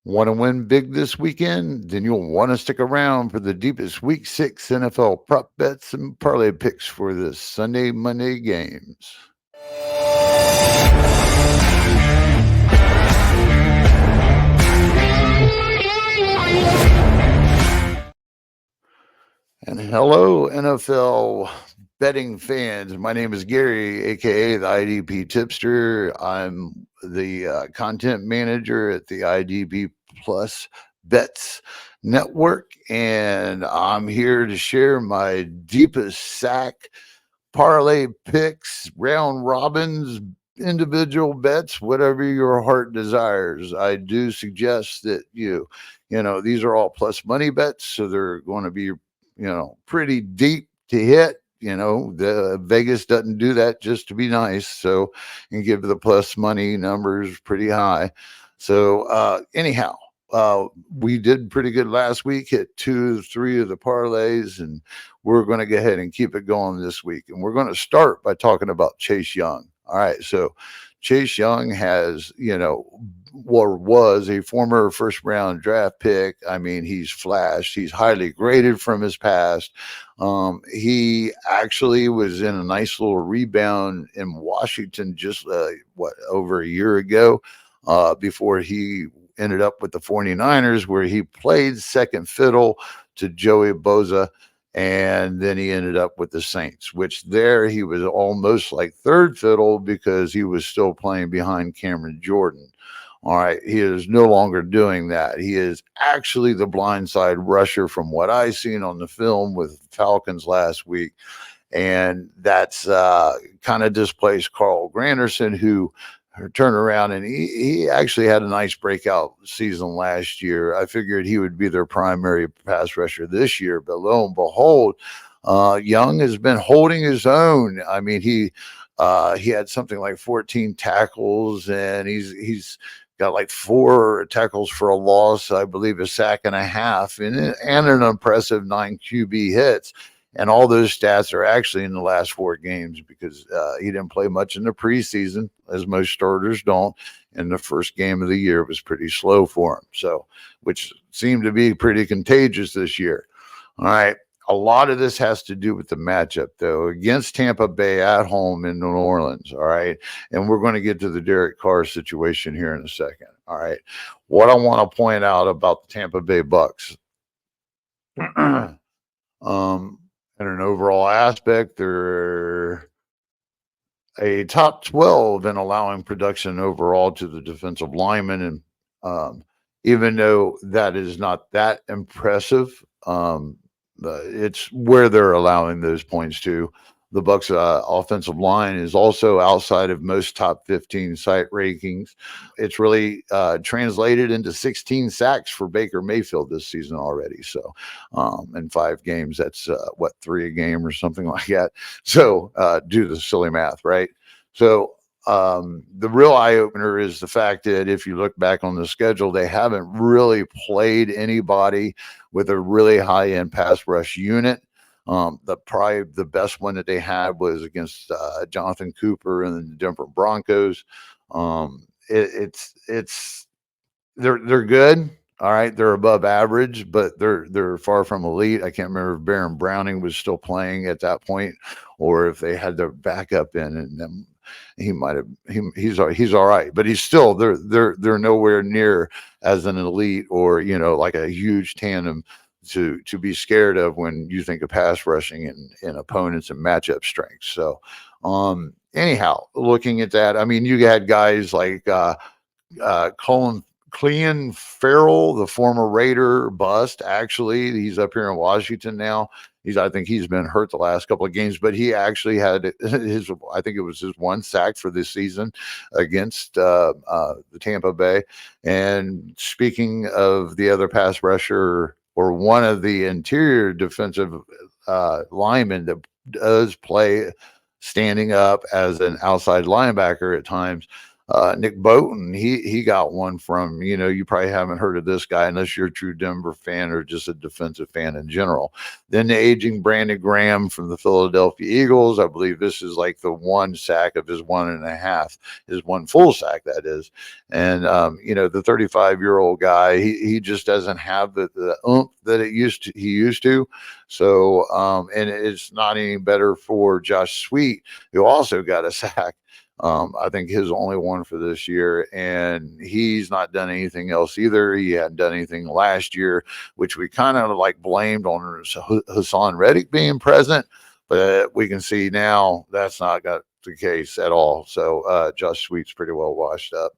Want to win big this weekend? Then you'll want to stick around for the deepest Week 6 NFL prop bets and parlay picks for the Sunday, Monday games. And hello, NFL betting fans. My name is Gary, aka the IDP Tipster. I'm the content manager at the IDP Plus Bets Network, and I'm here to share my deepest sack parlay picks, round robins, individual bets, whatever your heart desires. I do suggest that these are all plus money bets, so they're going to be pretty deep to hit. The Vegas doesn't do that just to be nice, so you give the plus money numbers pretty high. So anyhow, we did pretty good last week, hit 2 3 of the parlays, and we're going to go ahead and keep it going this week. And we're going to start by talking about Chase Young. All right, so Chase Young has, was a former first round draft pick. I mean, he's flashed. He's highly graded from his past. He actually was in a nice little rebound in Washington just over a year ago, before he ended up with the 49ers, where he played second fiddle to Joey Bosa. And then he ended up with the Saints, which there he was almost like third fiddle because he was still playing behind Cameron Jordan. All right. He is no longer doing that. He is actually the blindside rusher from what I seen on the film with Falcons last week. And that's kind of displaced Carl Granderson, who turned around, and he actually had a nice breakout season last year. I figured he would be their primary pass rusher this year, but lo and behold, Young has been holding his own. I mean, he had something like 14 tackles, and he's got like 4 tackles for a loss, I believe a sack and a half, and an impressive 9 QB hits. And all those stats are actually in the last 4 games because he didn't play much in the preseason, as most starters don't. And the first game of the year was pretty slow for him, so which seemed to be pretty contagious this year. All right. A lot of this has to do with the matchup, though, against Tampa Bay at home in New Orleans. All right. And we're going to get to the Derek Carr situation here in a second. All right. What I want to point out about the Tampa Bay Bucks. In an overall aspect, they're a top 12 in allowing production overall to the defensive linemen. And even though that is not that impressive, it's where they're allowing those points to. The Bucks' offensive line is also outside of most top 15 site rankings. It's really translated into 16 sacks for Baker Mayfield this season already. So, in 5 games, that's 3 a game or something like that. So, do the silly math, right? So, the real eye opener is the fact that if you look back on the schedule, they haven't really played anybody with a really high end pass rush unit. Probably the best one that they had was against Jonathan Cooper and the Denver Broncos. They're good. All right, they're above average, but they're far from elite. I can't remember if Baron Browning was still playing at that point, or if they had their backup in, and then he might have. He's all right, but he's still they're nowhere near as an elite or like a huge tandem to be scared of when you think of pass rushing and opponents and matchup strengths. So, anyhow, looking at that, I mean, you had guys like Clean Farrell, the former Raider bust. Actually, he's up here in Washington now. I think he's been hurt the last couple of games, but he actually had I think it was his 1 sack for this season against the Tampa Bay. And speaking of the other pass rusher, or one of the interior defensive linemen that does play standing up as an outside linebacker at times, Nick Bowden, he got one from, you probably haven't heard of this guy unless you're a true Denver fan or just a defensive fan in general. Then the aging Brandon Graham from the Philadelphia Eagles. I believe this is like the one sack of his 1.5, his one full sack, that is. And, the 35-year-old guy, he just doesn't have the oomph that he used to. So, and it's not any better for Josh Sweet, who also got a sack. I think his only one for this year, and he's not done anything else either. He hadn't done anything last year, which we kind of like blamed on Hassan Reddick being present, but we can see now that's not got the case at all. So Josh Sweet's pretty well washed up.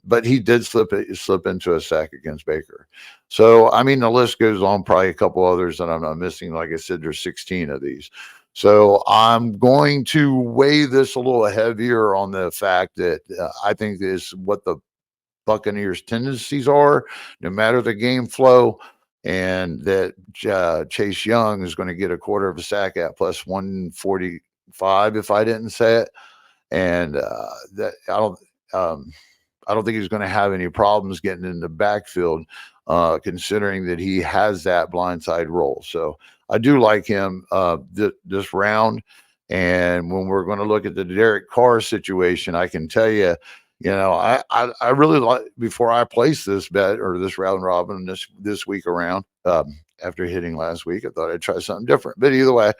But he did slip into a sack against Baker. So, I mean, the list goes on, probably a couple others that I'm not missing. Like I said, there's 16 of these. So I'm going to weigh this a little heavier on the fact that I think this is what the Buccaneers' tendencies are, no matter the game flow, and that Chase Young is going to get a quarter of a sack at plus 145 if I didn't say it, and that I don't think he's going to have any problems getting in the backfield, considering that he has that blindside role. So I do like him this round. And when we're going to look at the Derek Carr situation, I can tell you, I really like, before I place this bet or this round robin this week around, after hitting last week, I thought I'd try something different. But either way,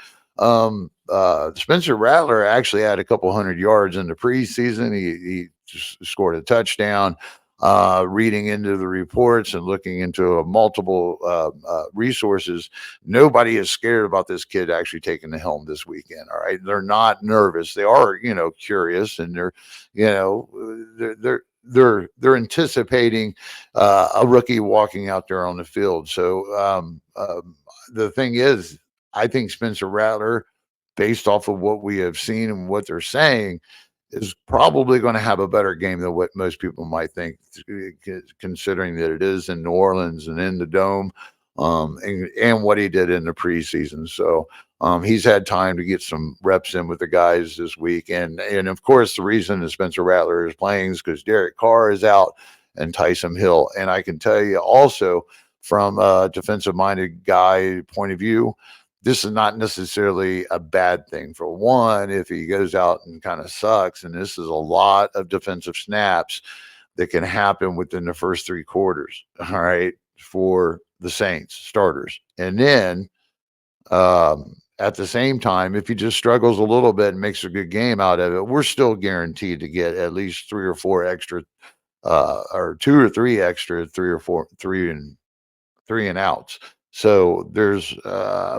Spencer Rattler actually had a couple hundred yards in the preseason. He just scored a touchdown. Reading into the reports and looking into multiple resources, nobody is scared about this kid actually taking the helm this weekend. All right, they're not nervous. They are, curious, and they're anticipating a rookie walking out there on the field. So the thing is, I think Spencer Rattler, based off of what we have seen and what they're saying, is probably going to have a better game than what most people might think, considering that it is in New Orleans and in the Dome, and what he did in the preseason. So he's had time to get some reps in with the guys this week. And of course, the reason that Spencer Rattler is playing is because Derek Carr is out and Tyson Hill. And I can tell you also, from a defensive-minded guy point of view, this is not necessarily a bad thing. For one, if he goes out and kind of sucks, and this is a lot of defensive snaps that can happen within the first three quarters, all right, for the Saints starters. And then at the same time, if he just struggles a little bit and makes a good game out of it, we're still guaranteed to get at least 3 or 4 extra, or 2 or 3 extra, 3 or 4, 3 and outs. So there's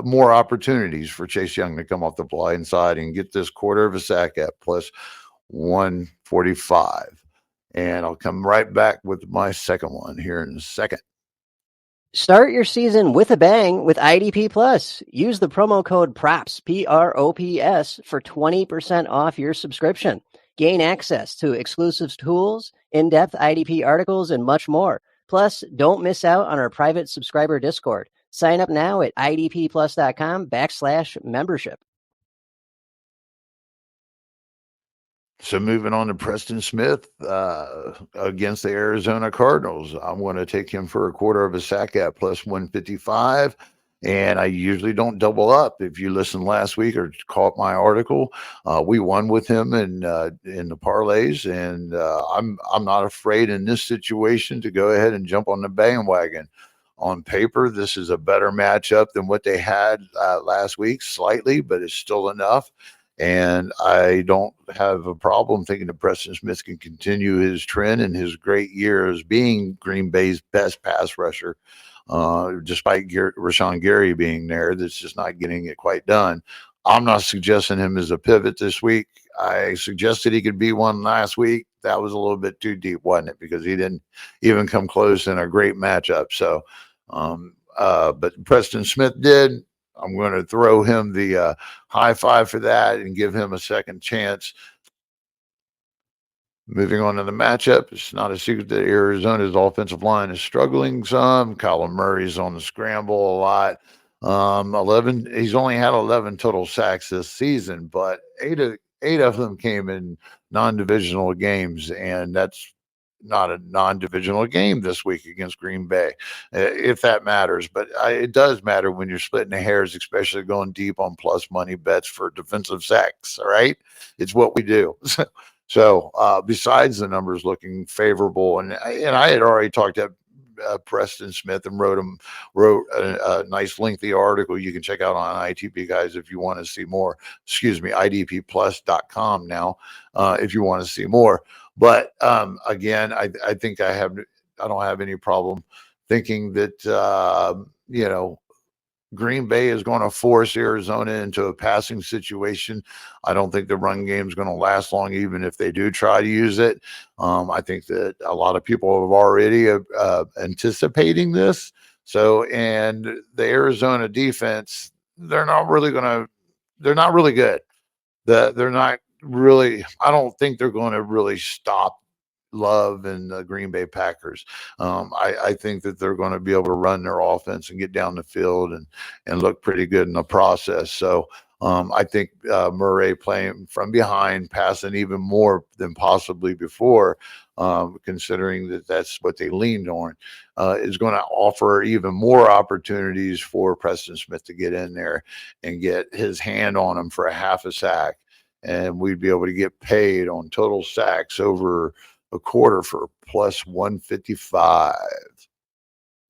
more opportunities for Chase Young to come off the blind side and get this quarter of a sack at plus 145. And I'll come right back with my second one here in a second. Start your season with a bang with IDP Plus. Use the promo code PROPS, PROPS, for 20% off your subscription. Gain access to exclusive tools, in-depth IDP articles, and much more. Plus, don't miss out on our private subscriber Discord. Sign up now at idpplus.com/membership. So moving on to Preston Smith against the Arizona Cardinals. I'm going to take him for a quarter of a sack at plus 155. And I usually don't double up. If you listened last week or caught my article, we won with him in the parlays, and I'm not afraid in this situation to go ahead and jump on the bandwagon. On paper, this is a better matchup than what they had last week, slightly, but it's still enough. And I don't have a problem thinking that Preston Smith can continue his trend and his great year as being Green Bay's best pass rusher. Despite Rashawn Gary being there, that's just not getting it quite done. I'm not suggesting him as a pivot this week. I suggested he could be one last week. That was a little bit too deep, wasn't it? Because he didn't even come close in a great matchup. So, but Preston Smith did. I'm going to throw him the high five for that and give him a second chance. Moving on to the matchup, it's not a secret that Arizona's offensive line is struggling some. Kyler Murray's on the scramble a lot. 11. He's only had 11 total sacks this season, but 8 8 of them came in non-divisional games, and that's not a non-divisional game this week against Green Bay, if that matters. But it does matter when you're splitting the hairs, especially going deep on plus money bets for defensive sacks. All right, it's what we do. So besides the numbers looking favorable, and I had already talked to Preston Smith and wrote a nice lengthy article you can check out on ITP guys if you want to see more. Excuse me, idpplus.com now if you want to see more. But again, I think I don't have any problem thinking that Green Bay is going to force Arizona into a passing situation. I don't think the run game is going to last long, even if they do try to use it. I think that a lot of people have already anticipating this. So, and the Arizona defense, they're not really good. They're not really, I don't think they're going to really stop Love and the Green Bay Packers. I think that they're going to be able to run their offense and get down the field and look pretty good in the process. So I think Murray playing from behind, passing even more than possibly before, considering that that's what they leaned on, is going to offer even more opportunities for Preston Smith to get in there and get his hand on him for a half a sack. And we'd be able to get paid on total sacks over a quarter for plus 155.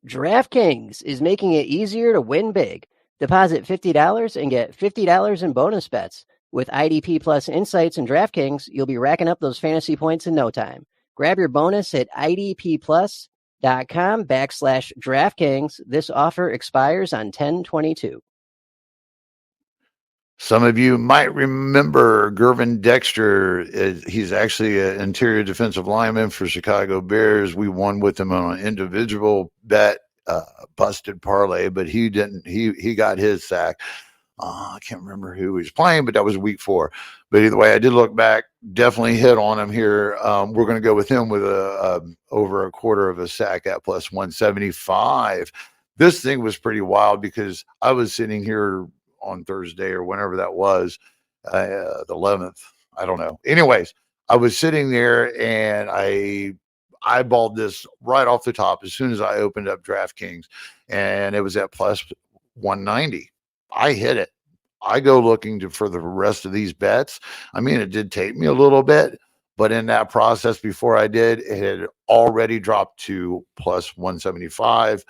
DraftKings is making it easier to win big. Deposit $50 and get $50 in bonus bets. With IDP Plus insights and DraftKings, you'll be racking up those fantasy points in no time. Grab your bonus at idpplus.com/DraftKings. This offer expires on 10/22. Some of you might remember Gervon Dexter. He's actually an interior defensive lineman for Chicago Bears. We won with him on an individual bet, busted parlay, but he didn't. He got his sack. I can't remember who he was playing, but that was week 4. But either way, I did look back. Definitely hit on him here. We're going to go with him with over a quarter of a sack at plus 175. This thing was pretty wild because I was sitting here on Thursday or whenever that was, the 11th. I don't know. Anyways, I was sitting there and I eyeballed this right off the top as soon as I opened up DraftKings, and it was at plus 190. I hit it. I go looking for the rest of these bets. I mean, it did take me a little bit, but in that process before I did, it had already dropped to plus 175.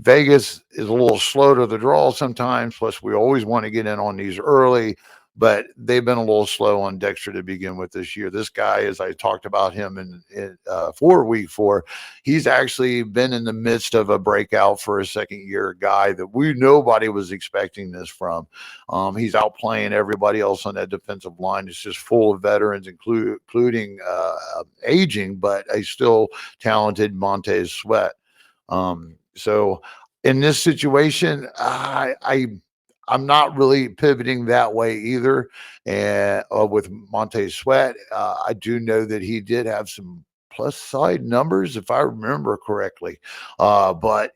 Vegas is a little slow to the draw sometimes. Plus, we always want to get in on these early, but they've been a little slow on Dexter to begin with this year. This guy, as I talked about him for week 4, he's actually been in the midst of a breakout for a second-year guy that nobody was expecting this from. He's outplaying everybody else on that defensive line. It's just full of veterans, including aging, but a still talented Montez Sweat. So in this situation, I'm not really pivoting that way either. And with Montez Sweat, I do know that he did have some plus side numbers, if I remember correctly. But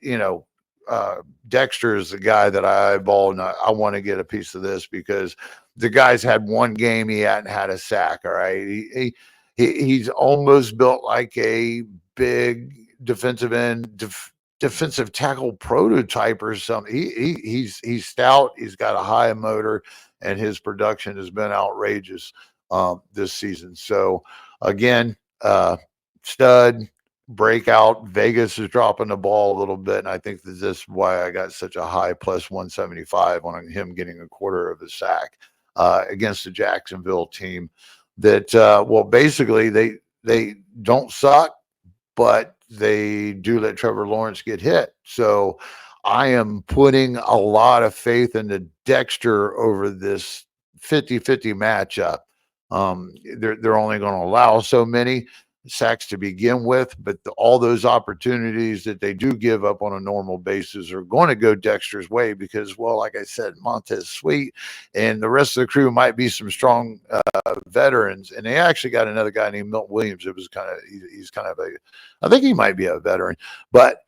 Dexter is the guy that I eyeball, and I want to get a piece of this because the guy's had one game he hadn't had a sack. All right, he's almost built like a big defensive end. Defensive tackle prototype or something. He's stout. He's got a high motor, and his production has been outrageous this season. So again, stud breakout. Vegas is dropping the ball a little bit, and I think that this is why I got such a high plus 175 on him getting a quarter of a sack against the Jacksonville team. That basically they don't suck, but they do let Trevor Lawrence get hit. So I am putting a lot of faith into Dexter over this 50-50 matchup. They're only going to allow so many sacks to begin with, but all those opportunities that they do give up on a normal basis are going to go Dexter's way because, well, like I said, Montez Sweet and the rest of the crew might be some strong veterans, and they actually got another guy named Milton Williams. It was he's kind of I think he might be a veteran, but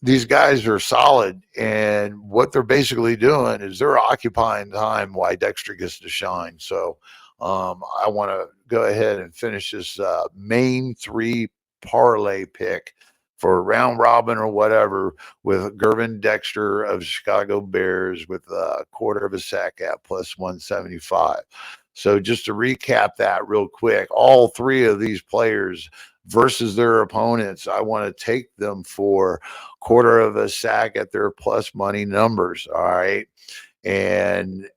these guys are solid, and what they're basically doing is they're occupying time while Dexter gets to shine. So I want to go ahead and finish this main 3 parlay pick for round robin or whatever with Gervon Dexter of Chicago Bears with a quarter of a sack at plus 175. So just to recap that real quick, all 3 of these players versus their opponents, I want to take them for quarter of a sack at their plus money numbers. All right. And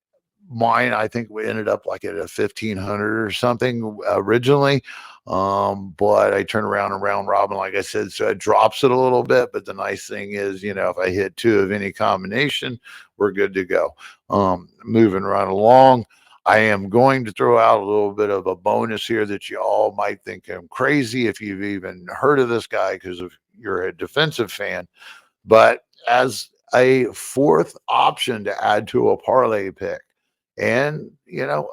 mine, I think we ended up like at a 1,500 or something originally. But I turn around and round robin, like I said, so it drops it a little bit. But the nice thing is, if I hit 2 of any combination, we're good to go. Moving right along. I am going to throw out a little bit of a bonus here that you all might think I'm crazy if you've even heard of this guy because of you're a defensive fan. But as a 4th option to add to a parlay pick. And,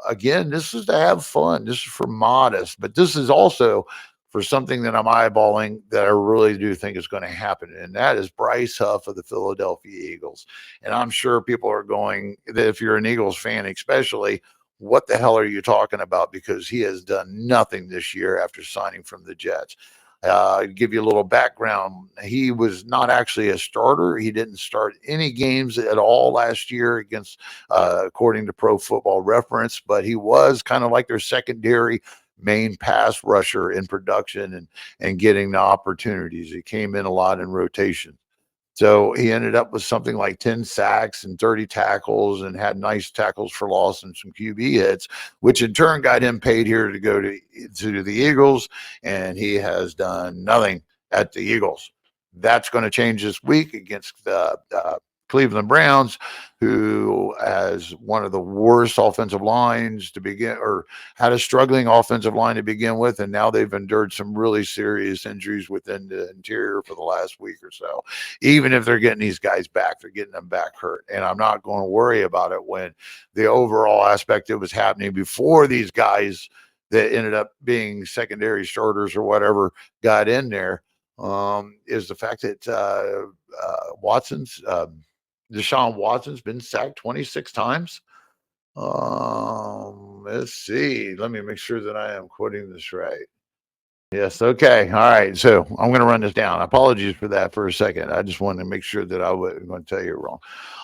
again, this is to have fun. This is for modest, but this is also for something that I'm eyeballing that I really do think is going to happen. And that is Bryce Huff of the Philadelphia Eagles. And I'm sure people are going, that if you're an Eagles fan, especially, what the hell are you talking about? Because he has done nothing this year after signing from the Jets. Give you a little background. He was not actually a starter. He didn't start any games at all last year against, according to Pro Football Reference, but he was kind of like their secondary main pass rusher in production and getting the opportunities. He came in a lot in rotation. So he ended up with something like 10 sacks and 30 tackles and had nice tackles for loss and some QB hits, which in turn got him paid here to go to the Eagles. And he has done nothing at the Eagles. That's going to change this week against the Cleveland Browns, who has one of the worst offensive lines to begin, or had a struggling offensive line to begin with, and now they've endured some really serious injuries within the interior for the last week or so. Even if they're getting these guys back, they're getting them back hurt, and I'm not going to worry about it when the overall aspect that was happening before these guys that ended up being secondary starters or whatever got in there, is the fact that Deshaun Watson's been sacked 26 times. Let's see. Let me make sure that I am quoting this right. Yes. Okay. All right. So I'm going to run this down. Apologies for that for a second. I just wanted to make sure that I wasn't going to tell you wrong.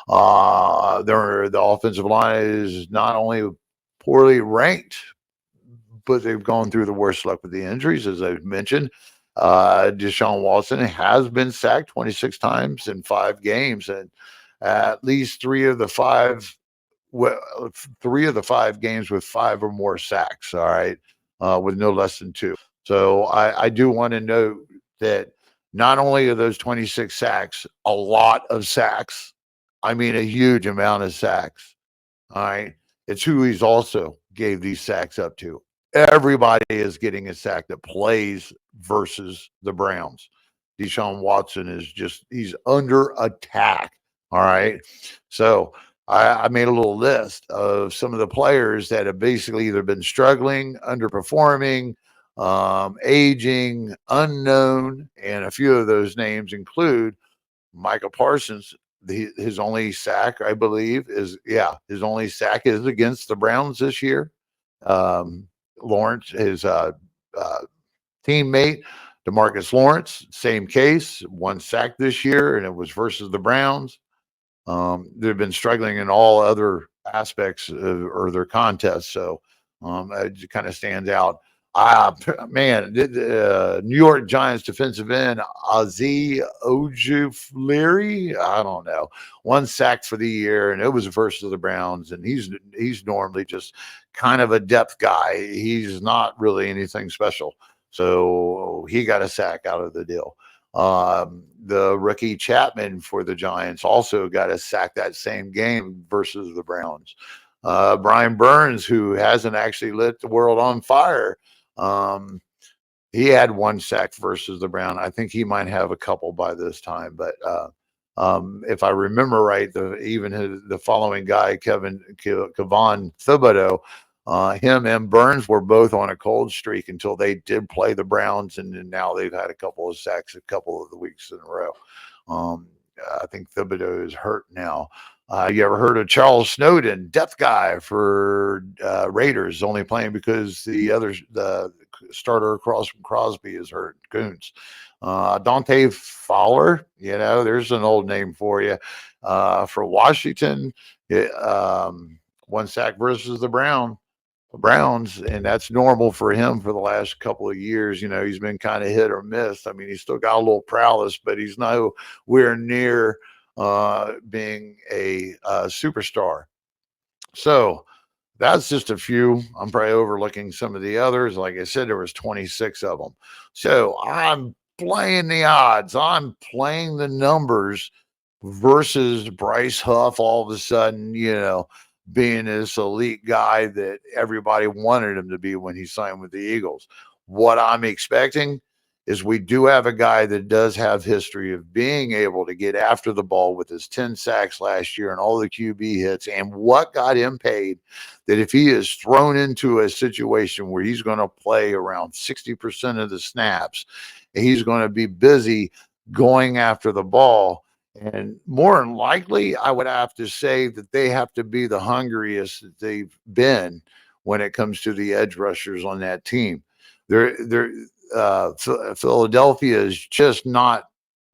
The offensive line is not only poorly ranked, but they've gone through the worst luck with the injuries, as I've mentioned. Deshaun Watson has been sacked 26 times in 5 games, and at least 3 of the 5 games with 5 or more sacks. All right, with no less than 2. So I do want to note that not only are those 26 sacks a lot of sacks, I mean a huge amount of sacks. All right, it's who he's also gave these sacks up to. Everybody is getting a sack that plays versus the Browns. Deshaun Watson he's under attack. All right. So I made a little list of some of the players that have basically either been struggling, underperforming, aging, unknown, and a few of those names include Michael Parsons. His only sack, I believe, his only sack is against the Browns this year. Lawrence, his teammate, DeMarcus Lawrence, same case, 1 sack this year, and it was versus the Browns. They've been struggling in all other aspects or their contests, so it kind of stands out. Man, New York Giants defensive end Ozzie Ojulari, I don't know, 1 sack for the year, and it was versus the Browns, and he's normally just kind of a depth guy. He's not really anything special, so he got a sack out of the deal. The rookie Chapman for the Giants also got a sack that same game versus the Browns. Brian Burns, who hasn't actually lit the world on fire, he had 1 sack versus the Brown. I think he might have a couple by this time, but if I remember right, the following guy, Kevon Thibodeau, him and Burns were both on a cold streak until they did play the Browns, and now they've had a couple of sacks a couple of the weeks in a row. I think Thibodeau is hurt now. You ever heard of Charles Snowden, death guy for Raiders, only playing because the starter across from Crosby is hurt, Coons. Dante Fowler, there's an old name for you. For Washington, one sack versus the Browns, and that's normal for him for the last couple of years. He's been kind of hit or miss. I mean, he's still got a little prowess, but he's nowhere near being a superstar. So that's just a few. I'm probably overlooking some of the others. Like I said, there was 26 of them. So I'm playing the odds. I'm playing the numbers versus Bryce Huff all of a sudden, being this elite guy that everybody wanted him to be when he signed with the Eagles. What I'm expecting is we do have a guy that does have history of being able to get after the ball with his 10 sacks last year and all the QB hits, and what got him paid, that if he is thrown into a situation where he's going to play around 60% of the snaps, and he's going to be busy going after the ball. And more than likely, I would have to say that they have to be the hungriest that they've been when it comes to the edge rushers on that team. Philadelphia is just not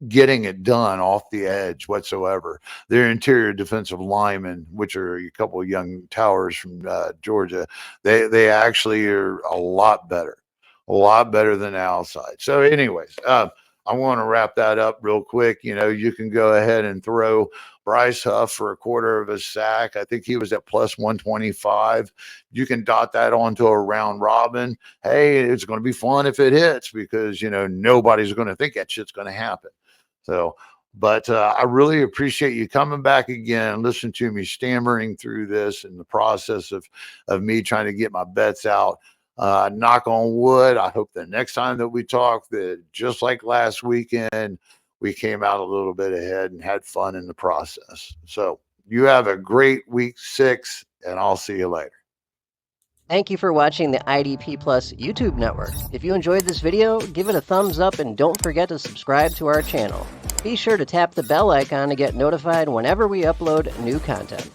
getting it done off the edge whatsoever. Their interior defensive linemen, which are a couple of young towers from Georgia, they actually are a lot better than the outside. So anyways, I want to wrap that up real quick. You can go ahead and throw Bryce Huff for a quarter of a sack. I think he was at plus 125. You can dot that onto a round robin. Hey, it's going to be fun if it hits because, nobody's going to think that shit's going to happen. So, but I really appreciate you coming back again, listen to me stammering through this in the process of me trying to get my bets out. Knock on wood. I hope the next time that we talk, that just like last weekend, we came out a little bit ahead and had fun in the process. So you have a great week 6, and I'll see you later. Thank you for watching the IDP Plus YouTube network. If you enjoyed this video, give it a thumbs up and don't forget to subscribe to our channel. Be sure to tap the bell icon to get notified whenever we upload new content.